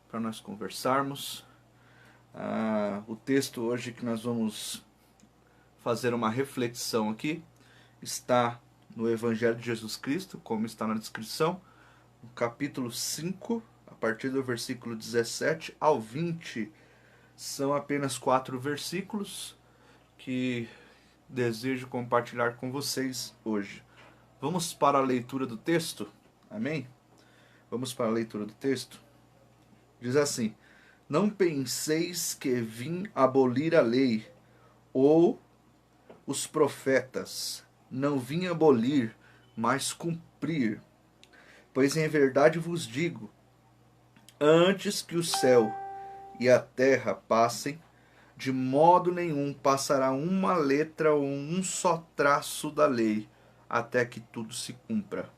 para nós conversarmos. O texto hoje que nós vamos fazer uma reflexão aqui está no Evangelho de Jesus Cristo, como está na descrição, no capítulo 5, a partir do versículo 17 ao 20. São apenas 4 versículos que desejo compartilhar com vocês hoje. Vamos para a leitura do texto? Amém? Vamos para a leitura do texto? Diz assim: não penseis que vim abolir a lei ou os profetas. Não vim abolir, mas cumprir. Pois em verdade vos digo, antes que o céu e a terra passem, de modo nenhum passará uma letra ou um só traço da lei, até que tudo se cumpra.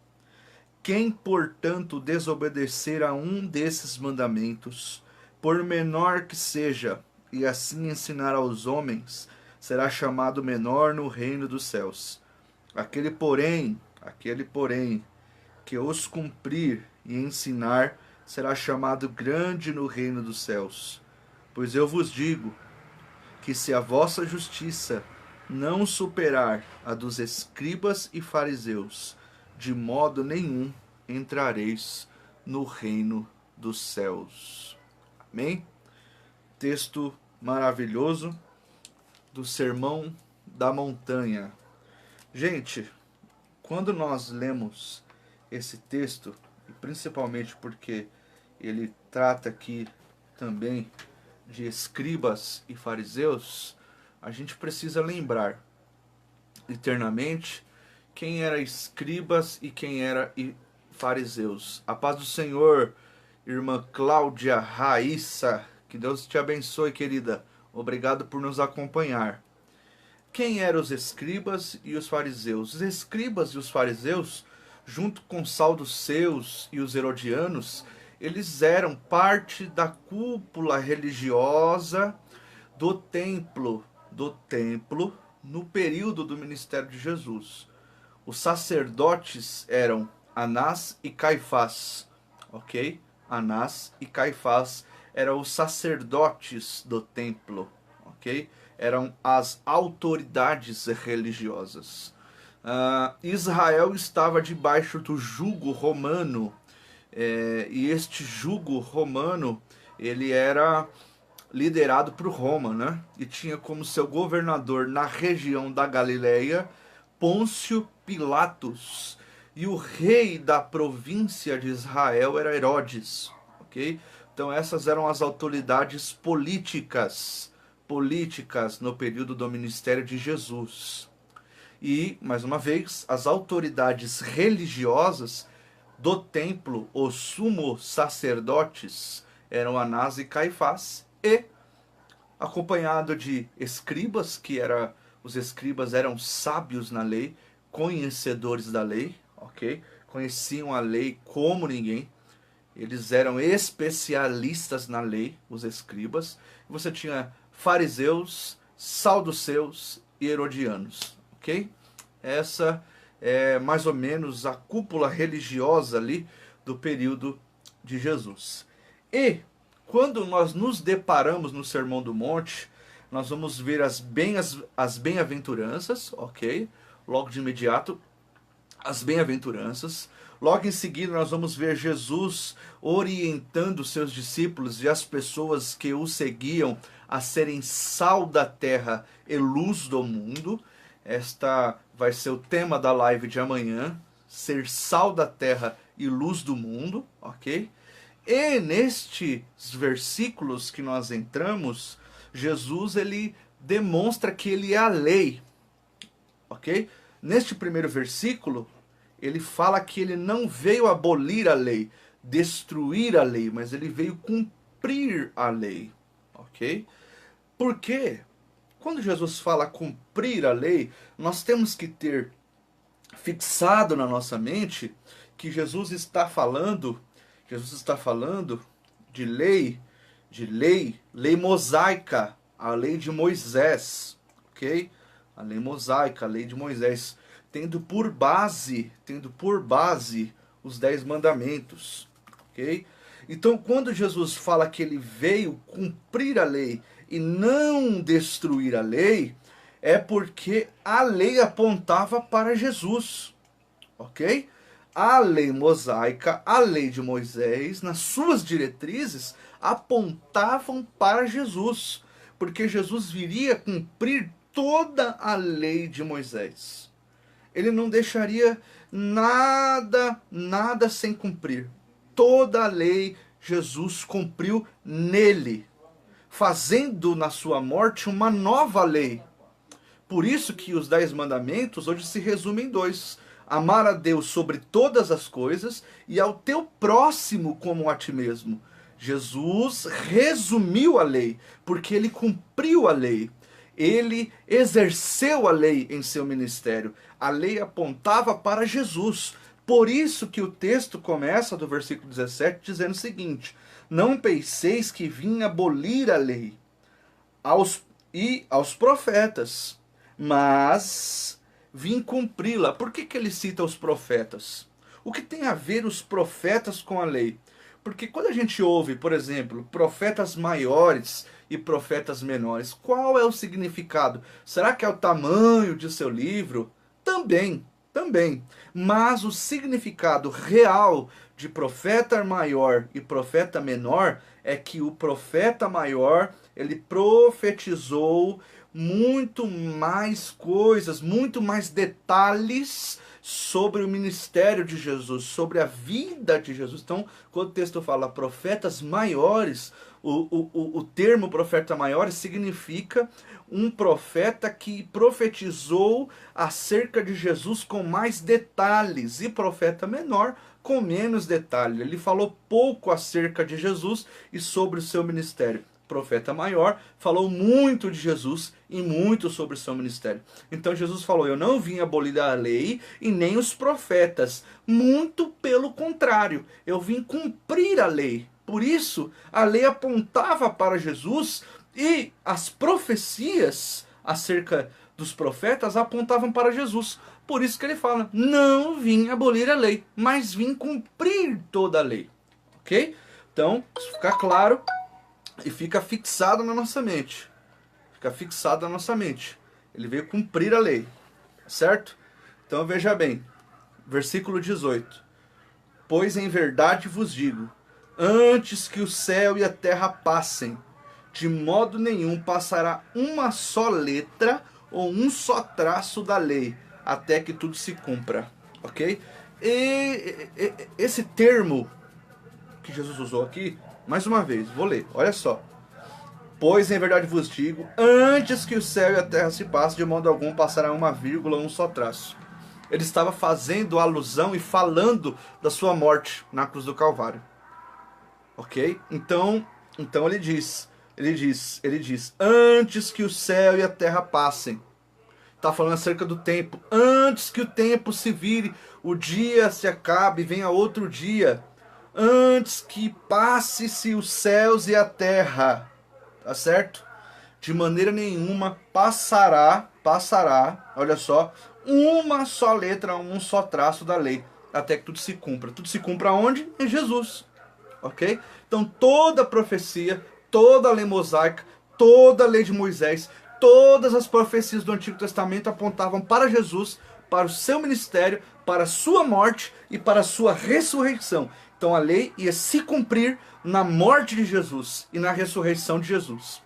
Quem, portanto, desobedecer a um desses mandamentos, por menor que seja, e assim ensinar aos homens, será chamado menor no reino dos céus. Aquele, porém, que os cumprir e ensinar, será chamado grande no reino dos céus. Pois eu vos digo que se a vossa justiça não superar a dos escribas e fariseus, de modo nenhum entrareis no reino dos céus. Amém? Texto maravilhoso do Sermão da Montanha. Gente, quando nós lemos esse texto, e principalmente porque ele trata aqui também de escribas e fariseus, a gente precisa lembrar eternamente quem era escribas e quem era fariseus. A paz do Senhor, irmã Cláudia Raíssa, que Deus te abençoe, querida. Obrigado por nos acompanhar. Quem eram os escribas e os fariseus? Os escribas e os fariseus, junto com os saduceus e os herodianos, eles eram parte da cúpula religiosa do templo no período do ministério de Jesus. Os sacerdotes eram Anás e Caifás, ok? Anás e Caifás eram os sacerdotes do templo, ok? Eram as autoridades religiosas. Israel estava debaixo do jugo romano, e este jugo romano ele era liderado por Roma, né? E tinha como seu governador na região da Galileia Pôncio Pilatos, e o rei da província de Israel era Herodes, ok? Então essas eram as autoridades políticas no período do ministério de Jesus. E, mais uma vez, as autoridades religiosas do templo, os sumos sacerdotes, eram Anás e Caifás, e acompanhado de escribas, os escribas eram sábios na lei, conhecedores da lei, ok? Conheciam a lei como ninguém. Eles eram especialistas na lei, os escribas. Você tinha fariseus, saduceus e herodianos, ok? Essa é mais ou menos a cúpula religiosa ali do período de Jesus. E quando nós nos deparamos no Sermão do Monte, nós vamos ver as bem-aventuranças, ok? Logo de imediato, as bem-aventuranças. Logo em seguida, nós vamos ver Jesus orientando seus discípulos e as pessoas que o seguiam a serem sal da terra e luz do mundo. Esta vai ser o tema da live de amanhã, ser sal da terra e luz do mundo, ok? E nestes versículos que nós entramos, Jesus ele demonstra que ele é a lei, ok? Neste primeiro versículo, ele fala que ele não veio abolir a lei, destruir a lei, mas ele veio cumprir a lei, ok? Por quê? Quando Jesus fala cumprir a lei, nós temos que ter fixado na nossa mente que Jesus está falando de lei mosaica, a lei de Moisés, ok? A lei mosaica, a lei de Moisés, tendo por base os 10 mandamentos, ok? Então, quando Jesus fala que ele veio cumprir a lei e não destruir a lei, é porque a lei apontava para Jesus, ok? A lei mosaica, a lei de Moisés, nas suas diretrizes, apontavam para Jesus, porque Jesus viria cumprir toda a lei de Moisés. Ele não deixaria nada sem cumprir. Toda a lei Jesus cumpriu nele, fazendo na sua morte uma nova lei. Por isso que os 10 mandamentos hoje se resumem em 2. Amar a Deus sobre todas as coisas e ao teu próximo como a ti mesmo. Jesus resumiu a lei, porque ele cumpriu a lei. Ele exerceu a lei em seu ministério. A lei apontava para Jesus. Por isso que o texto começa do versículo 17 dizendo o seguinte: não penseis que vim abolir a lei aos profetas, mas vim cumpri-la. Por que ele cita os profetas? O que tem a ver os profetas com a lei? Porque quando a gente ouve, por exemplo, profetas maiores e profetas menores, qual é o significado? Será que é o tamanho de seu livro? Também. Mas o significado real de profeta maior e profeta menor é que o profeta maior, ele profetizou muito mais coisas, muito mais detalhes sobre o ministério de Jesus, sobre a vida de Jesus. Então, quando o texto fala profetas maiores, o termo profeta maior significa um profeta que profetizou acerca de Jesus com mais detalhes, e profeta menor com menos detalhes. Ele falou pouco acerca de Jesus e sobre o seu ministério. Profeta maior falou muito de Jesus e muito sobre o seu ministério. Então Jesus falou: eu não vim abolir a lei e nem os profetas, muito pelo contrário, eu vim cumprir a lei. Por isso a lei apontava para Jesus e as profecias acerca dos profetas apontavam para Jesus. Por isso que ele fala: não vim abolir a lei, mas vim cumprir toda a lei. Ok? Então, isso fica claro e fica fixado na nossa mente. Fica fixado na nossa mente. Ele veio cumprir a lei. Certo? Então veja bem. Versículo 18. Pois em verdade vos digo, antes que o céu e a terra passem, de modo nenhum passará uma só letra ou um só traço da lei, até que tudo se cumpra. Ok? Esse termo que Jesus usou aqui, mais uma vez, vou ler, olha só. Pois em verdade vos digo, antes que o céu e a terra se passem, de modo algum passará uma vírgula ou um só traço. Ele estava fazendo alusão e falando da sua morte na cruz do Calvário. Ok? Então ele diz, antes que o céu e a terra passem. Está falando acerca do tempo. Antes que o tempo se vire, o dia se acabe, venha outro dia. Antes que passe-se os céus e a terra. Tá certo? De maneira nenhuma passará, olha só, uma só letra, um só traço da lei, até que tudo se cumpra. Tudo se cumpra onde? Em Jesus. Ok? Então toda a profecia, toda a lei mosaica, toda a lei de Moisés, todas as profecias do Antigo Testamento apontavam para Jesus, para o seu ministério, para a sua morte e para a sua ressurreição. Então a lei ia se cumprir na morte de Jesus e na ressurreição de Jesus.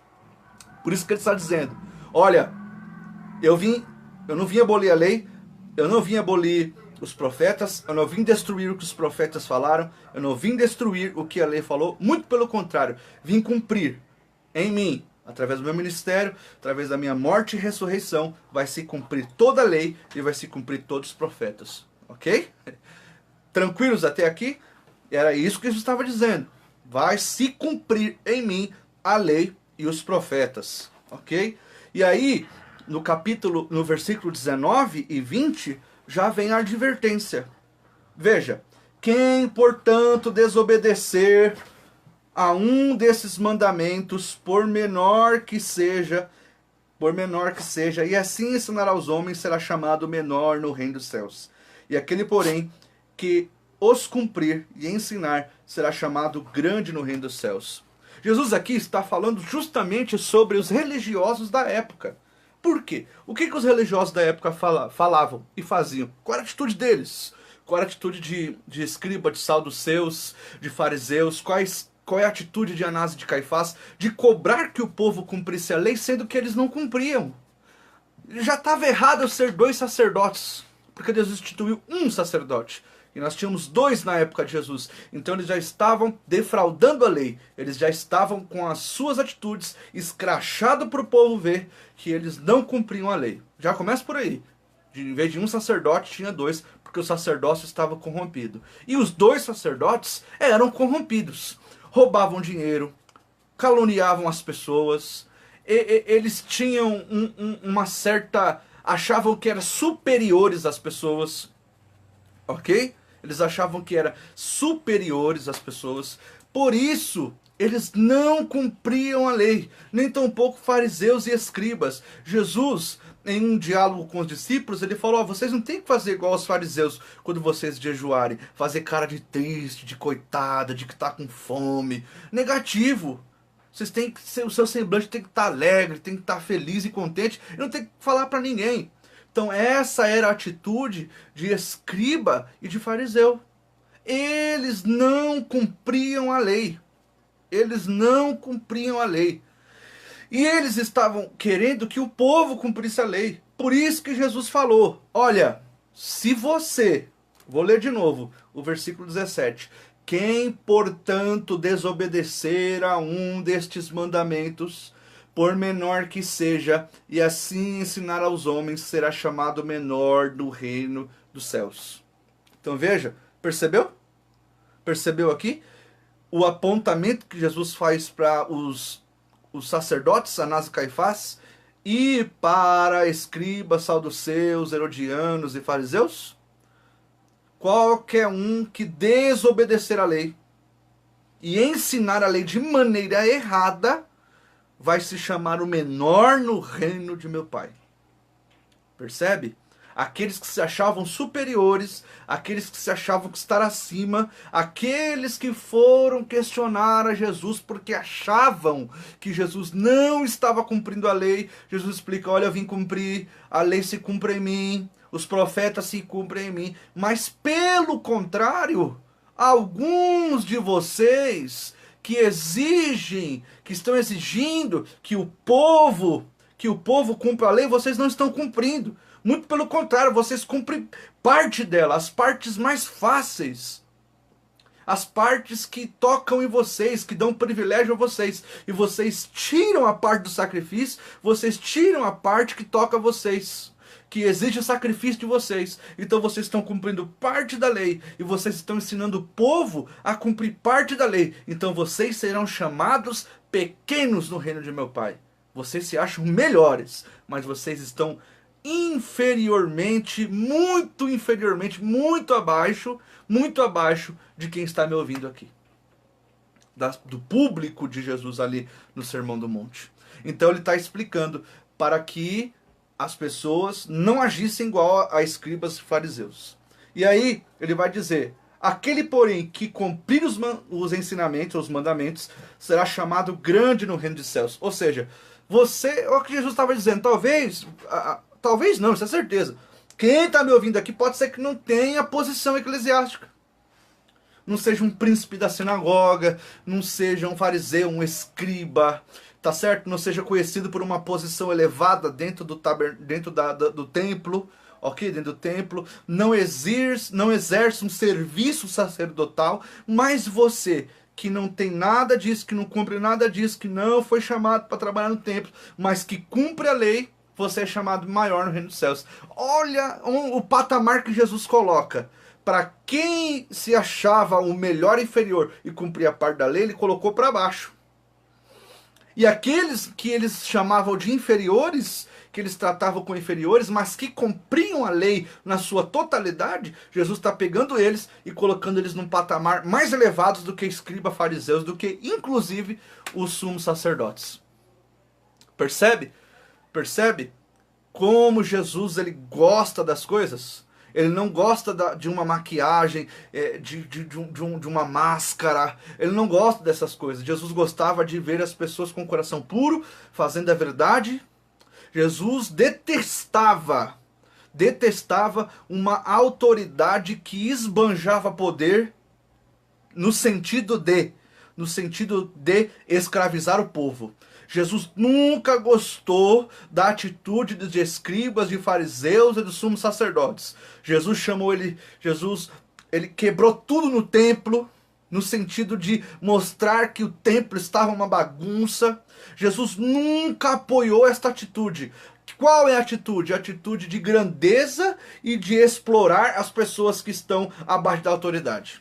Por isso que ele está dizendo: olha, eu não vim abolir a lei, eu não vim abolir os profetas, eu não vim destruir o que os profetas falaram, eu não vim destruir o que a lei falou, muito pelo contrário, vim cumprir em mim, através do meu ministério, através da minha morte e ressurreição, vai se cumprir toda a lei e vai se cumprir todos os profetas. Ok? Tranquilos até aqui? Era isso que Jesus estava dizendo. Vai se cumprir em mim a lei e os profetas. Ok? E aí, no versículo 19 e 20, já vem a advertência. Veja: quem, portanto, desobedecer a um desses mandamentos, por menor que seja, e assim ensinar aos homens, será chamado menor no reino dos céus. E aquele, porém, que os cumprir e ensinar, será chamado grande no reino dos céus. Jesus aqui está falando justamente sobre os religiosos da época. Por quê? O que os religiosos da época falavam e faziam? Qual era a atitude deles? Qual era a atitude de escriba, de saduceus, de fariseus? Qual é a atitude de Anás e de Caifás? De cobrar que o povo cumprisse a lei, sendo que eles não cumpriam. Já estava errado eu ser 2 sacerdotes, porque Deus instituiu um sacerdote. E nós tínhamos 2 na época de Jesus. Então eles já estavam defraudando a lei. Eles já estavam com as suas atitudes escrachado para o povo ver que eles não cumpriam a lei. Já começa por aí. Em vez de um sacerdote, tinha 2, porque o sacerdócio estava corrompido. E os 2 sacerdotes eram corrompidos. Roubavam dinheiro, caluniavam as pessoas. Eles tinham uma certa... achavam que eram superiores às pessoas. Ok? Eles achavam que eram superiores às pessoas. Por isso, eles não cumpriam a lei. Nem tampouco fariseus e escribas. Jesus, em um diálogo com os discípulos, ele falou, vocês não têm que fazer igual aos fariseus quando vocês jejuarem. Fazer cara de triste, de coitada, de que está com fome. Negativo. Vocês têm que ser, o seu semblante tem que estar alegre, tem que estar feliz e contente. E não tem que falar para ninguém. Então essa era a atitude de escriba e de fariseu. Eles não cumpriam a lei. Eles não cumpriam a lei. E eles estavam querendo que o povo cumprisse a lei. Por isso que Jesus falou, olha, se você, vou ler de novo o versículo 17. Quem, portanto, desobedecer a um destes mandamentos, por menor que seja, e assim ensinar aos homens, será chamado menor do reino dos céus. Então veja, percebeu? Percebeu aqui? O apontamento que Jesus faz para os sacerdotes, Anás e Caifás, e para escribas, saduceus, herodianos e fariseus? Qualquer um que desobedecer a lei e ensinar a lei de maneira errada, vai se chamar o menor no reino de meu Pai. Percebe? Aqueles que se achavam superiores, aqueles que se achavam que estar acima, aqueles que foram questionar a Jesus porque achavam que Jesus não estava cumprindo a lei. Jesus explica, olha, eu vim cumprir, a lei se cumpre em mim, os profetas se cumprem em mim. Mas pelo contrário, alguns de vocês que exigem, que estão exigindo que o povo cumpra a lei, vocês não estão cumprindo. Muito pelo contrário, vocês cumprem parte dela, as partes mais fáceis. As partes que tocam em vocês, que dão privilégio a vocês. E vocês tiram a parte do sacrifício, vocês tiram a parte que toca a vocês, que exige o sacrifício de vocês. Então vocês estão cumprindo parte da lei e vocês estão ensinando o povo a cumprir parte da lei. Então vocês serão chamados pequenos no reino de meu Pai. Vocês se acham melhores, mas vocês estão inferiormente, muito abaixo de quem está me ouvindo aqui. Do público de Jesus ali no Sermão do Monte. Então ele está explicando para que as pessoas não agissem igual a escribas e fariseus. E aí ele vai dizer, aquele porém que cumprir os ensinamentos, os mandamentos, será chamado grande no reino dos céus. Ou seja, é o que Jesus estava dizendo, talvez não, isso é certeza. Quem está me ouvindo aqui pode ser que não tenha posição eclesiástica. Não seja um príncipe da sinagoga, não seja um fariseu, um escriba, tá certo? Não seja conhecido por uma posição elevada dentro do templo, ok? Dentro do templo. Não exerce um serviço sacerdotal, mas você que não tem nada disso, que não cumpre nada disso, que não foi chamado para trabalhar no templo, mas que cumpre a lei, você é chamado maior no reino dos céus. Olha o patamar que Jesus coloca. Para quem se achava o melhor inferior e cumpria a parte da lei, ele colocou para baixo. E aqueles que eles chamavam de inferiores, que eles tratavam com inferiores, mas que cumpriam a lei na sua totalidade, Jesus está pegando eles e colocando eles num patamar mais elevado do que escriba, fariseus, do que inclusive os sumos sacerdotes. Percebe? Percebe como Jesus ele gosta das coisas? ele não gosta de uma maquiagem, de uma máscara, ele não gosta dessas coisas. Jesus gostava de ver as pessoas com o coração puro, fazendo a verdade. Jesus detestava uma autoridade que esbanjava poder no sentido de escravizar o povo. Jesus nunca gostou da atitude dos escribas, de fariseus e dos sumos sacerdotes. Jesus ele quebrou tudo no templo, no sentido de mostrar que o templo estava uma bagunça. Jesus nunca apoiou esta atitude. Qual é a atitude? A atitude de grandeza e de explorar as pessoas que estão abaixo da autoridade.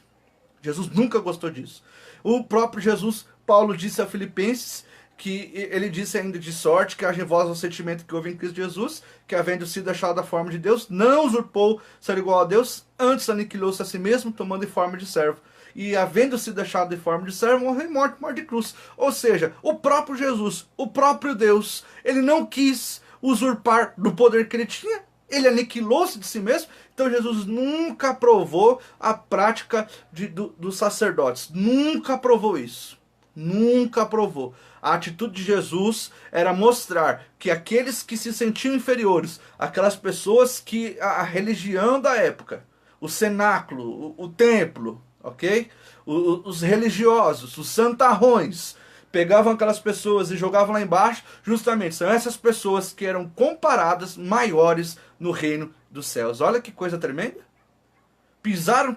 Jesus nunca gostou disso. O próprio Jesus, Paulo disse a Filipenses, que ele disse ainda: de sorte que haja em vós o sentimento que houve em Cristo Jesus, que havendo sido achado da forma de Deus, não usurpou ser igual a Deus, antes aniquilou-se a si mesmo, tomando em forma de servo. E havendo sido achado em forma de servo, morreu em morte de cruz. Ou seja, o próprio Jesus, o próprio Deus, ele não quis usurpar do poder que ele tinha, ele aniquilou-se de si mesmo. Então Jesus nunca aprovou a prática dos sacerdotes, nunca aprovou isso, nunca aprovou. A atitude de Jesus era mostrar que aqueles que se sentiam inferiores, aquelas pessoas que a religião da época, o cenáculo, o templo, ok? Os religiosos, os santarrões, pegavam aquelas pessoas e jogavam lá embaixo. Justamente são essas pessoas que eram comparadas maiores no reino dos céus. Olha que coisa tremenda. Pisaram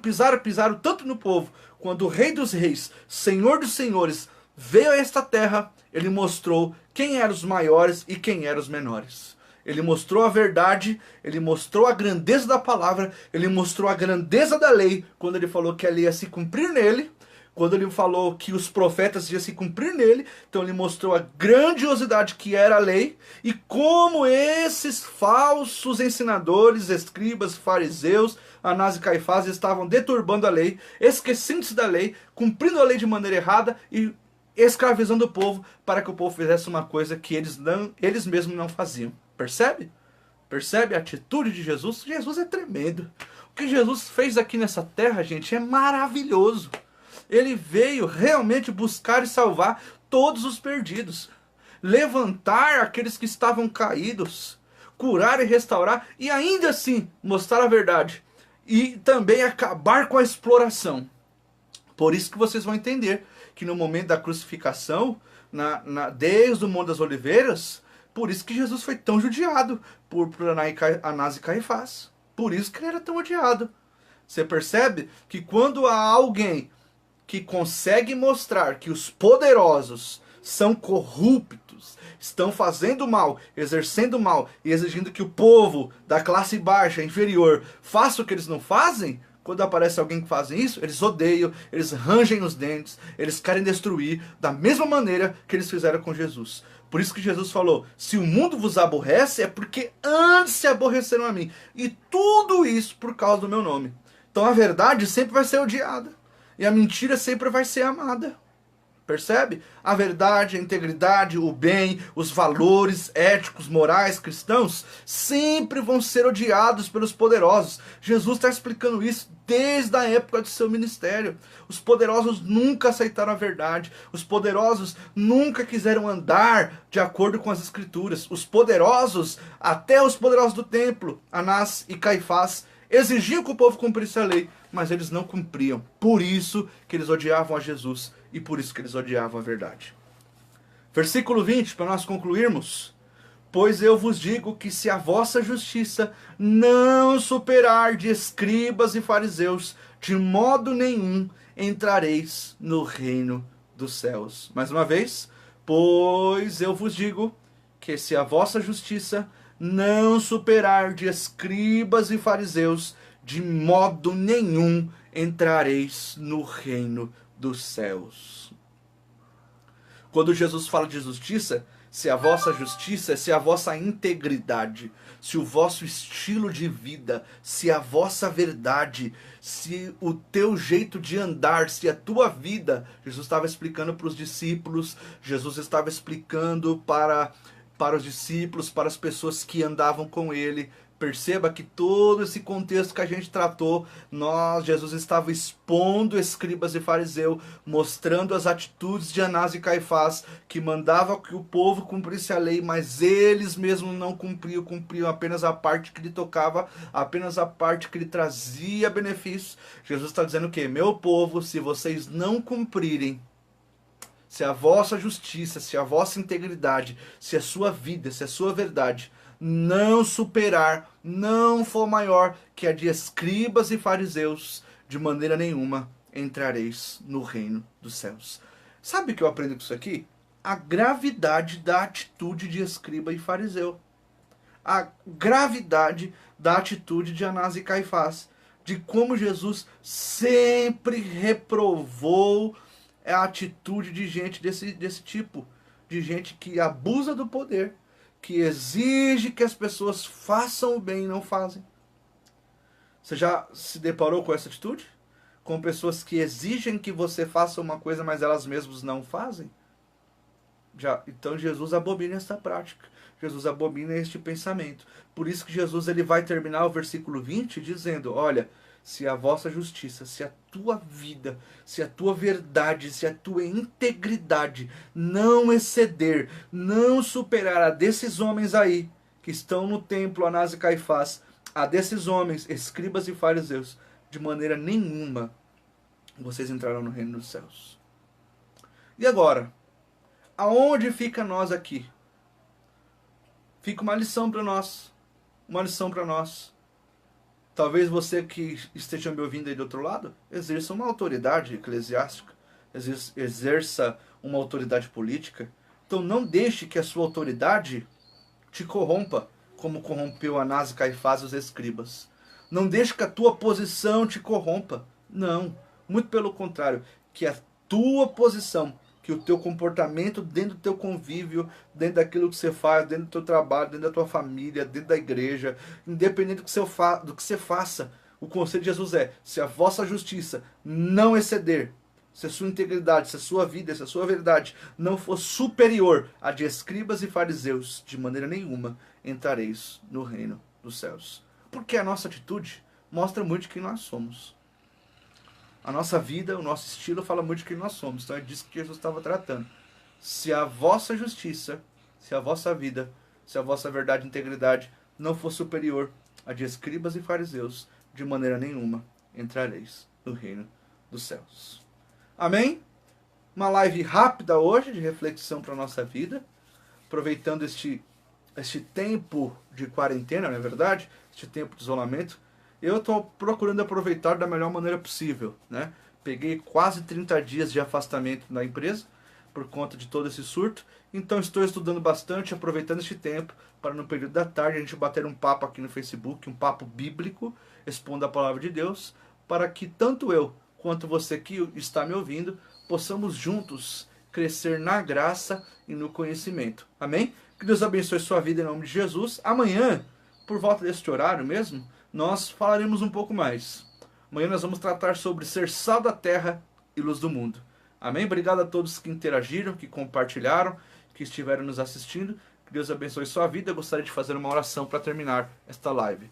tanto no povo. Quando o Rei dos Reis, Senhor dos Senhores, veio a esta terra, ele mostrou quem eram os maiores e quem eram os menores. Ele mostrou a verdade, ele mostrou a grandeza da palavra, ele mostrou a grandeza da lei, quando ele falou que ela ia se cumprir nele, quando ele falou que os profetas iam se cumprir nele. Então ele mostrou a grandiosidade que era a lei, e como esses falsos ensinadores, escribas, fariseus, Anás e Caifás estavam deturbando a lei, esquecendo-se da lei, cumprindo a lei de maneira errada e escravizando o povo para que o povo fizesse uma coisa que eles mesmos não faziam. Percebe? Percebe a atitude de Jesus? Jesus é tremendo. O que Jesus fez aqui nessa terra, gente, é maravilhoso. Ele veio realmente buscar e salvar todos os perdidos, levantar aqueles que estavam caídos, curar e restaurar, e ainda assim mostrar a verdade, e também acabar com a exploração. Por isso que vocês vão entender que no momento da crucificação, desde o Monte das Oliveiras, por isso que Jesus foi tão judiado por Anás e Caifás. Por isso que ele era tão odiado. Você percebe que quando há alguém que consegue mostrar que os poderosos são corruptos, estão fazendo mal, exercendo mal e exigindo que o povo da classe baixa, inferior, faça o que eles não fazem, quando aparece alguém que faz isso, eles odeiam, eles rangem os dentes, eles querem destruir da mesma maneira que eles fizeram com Jesus. Por isso que Jesus falou: se o mundo vos aborrece, é porque antes se aborreceram a mim. E tudo isso por causa do meu nome. Então a verdade sempre vai ser odiada. E a mentira sempre vai ser amada. Percebe? A verdade, a integridade, o bem, os valores éticos, morais, cristãos, sempre vão ser odiados pelos poderosos. Jesus está explicando isso desde a época do seu ministério. Os poderosos nunca aceitaram a verdade. Os poderosos nunca quiseram andar de acordo com as escrituras. Os poderosos, até os poderosos do templo, Anás e Caifás, exigiam que o povo cumprisse a lei, mas eles não cumpriam. Por isso que eles odiavam a Jesus e por isso que eles odiavam a verdade. Versículo 20, para nós concluirmos: pois eu vos digo que se a vossa justiça não superar de escribas e fariseus, de modo nenhum entrareis no reino dos céus. Mais uma vez: pois eu vos digo que se a vossa justiça não superar de escribas e fariseus, de modo nenhum entrareis no reino dos céus. Quando Jesus fala de justiça, se a vossa justiça, se a vossa integridade, se o vosso estilo de vida, se a vossa verdade, se o teu jeito de andar, se a tua vida, Jesus estava explicando para os discípulos, Jesus estava explicando para os discípulos, para as pessoas que andavam com ele, Perceba que todo esse contexto que a gente tratou, Jesus estava expondo escribas e fariseus, mostrando as atitudes de Anás e Caifás, que mandava que o povo cumprisse a lei, mas eles mesmos não cumpriam apenas a parte que lhe tocava, apenas a parte que lhe trazia benefícios. Jesus está dizendo o quê? Meu povo, se vocês não cumprirem, se a vossa justiça, se a vossa integridade, se a sua vida, se a sua verdade não superar, não for maior que a de escribas e fariseus, de maneira nenhuma entrareis no reino dos céus. Sabe o que eu aprendo com isso aqui? A gravidade da atitude de escriba e fariseu. A gravidade da atitude de Anás e Caifás. De como Jesus sempre reprovou a atitude de gente desse tipo. De gente que abusa do poder, que exige que as pessoas façam o bem e não fazem. Você já se deparou com essa atitude? Com pessoas que exigem que você faça uma coisa, mas elas mesmas não fazem? Então Jesus abomina essa prática. Jesus abomina este pensamento. Por isso que Jesus ele vai terminar o versículo 20 dizendo, olha, se a vossa justiça, se a tua vida, se a tua verdade, se a tua integridade não exceder, não superar a desses homens aí, que estão no templo, Anás e Caifás, a desses homens, escribas e fariseus, de maneira nenhuma vocês entrarão no reino dos céus. E agora, aonde fica nós aqui? Fica uma lição para nós. Uma lição para nós. Talvez você que esteja me ouvindo aí do outro lado, exerça uma autoridade eclesiástica, exerça uma autoridade política. Então não deixe que a sua autoridade te corrompa, como corrompeu Anás e Caifás e os escribas. Não deixe que a tua posição te corrompa. Não, muito pelo contrário, que a tua posição, que o teu comportamento dentro do teu convívio, dentro daquilo que você faz, dentro do teu trabalho, dentro da tua família, dentro da igreja, independente do que você faça, o conselho de Jesus é, se a vossa justiça não exceder, se a sua integridade, se a sua vida, se a sua verdade não for superior à de escribas e fariseus, de maneira nenhuma entrareis no reino dos céus. Porque a nossa atitude mostra muito de quem nós somos. A nossa vida, o nosso estilo fala muito de quem nós somos. Então é disso que Jesus estava tratando. Se a vossa justiça, se a vossa vida, se a vossa verdade e integridade não for superior à de escribas e fariseus, de maneira nenhuma entrareis no reino dos céus. Amém? Uma live rápida hoje de reflexão para a nossa vida, aproveitando este tempo de quarentena, não é verdade? Este tempo de isolamento. Eu estou procurando aproveitar da melhor maneira possível, né? Peguei quase 30 dias de afastamento na empresa por conta de todo esse surto. Então estou estudando bastante, aproveitando este tempo para no período da tarde a gente bater um papo aqui no Facebook, um papo bíblico, expondo a palavra de Deus, para que tanto eu quanto você que está me ouvindo possamos juntos crescer na graça e no conhecimento. Amém? Que Deus abençoe sua vida em nome de Jesus. Amanhã, por volta deste horário mesmo, nós falaremos um pouco mais. Amanhã nós vamos tratar sobre ser sal da terra e luz do mundo. Amém? Obrigado a todos que interagiram, que compartilharam, que estiveram nos assistindo. Que Deus abençoe sua vida. Eu gostaria de fazer uma oração para terminar esta live.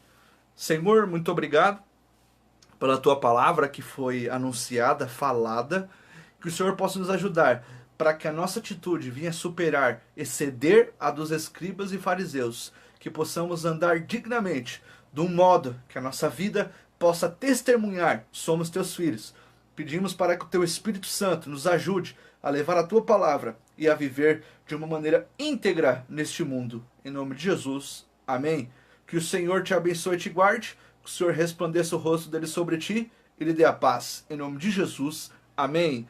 Senhor, muito obrigado pela tua palavra que foi anunciada, falada. Que o Senhor possa nos ajudar para que a nossa atitude venha superar, exceder a dos escribas e fariseus. Que possamos andar dignamente, de um modo que a nossa vida possa testemunhar, somos teus filhos. Pedimos para que o teu Espírito Santo nos ajude a levar a tua palavra e a viver de uma maneira íntegra neste mundo. Em nome de Jesus, amém. Que o Senhor te abençoe e te guarde, que o Senhor resplandeça o rosto dele sobre ti e lhe dê a paz. Em nome de Jesus, amém.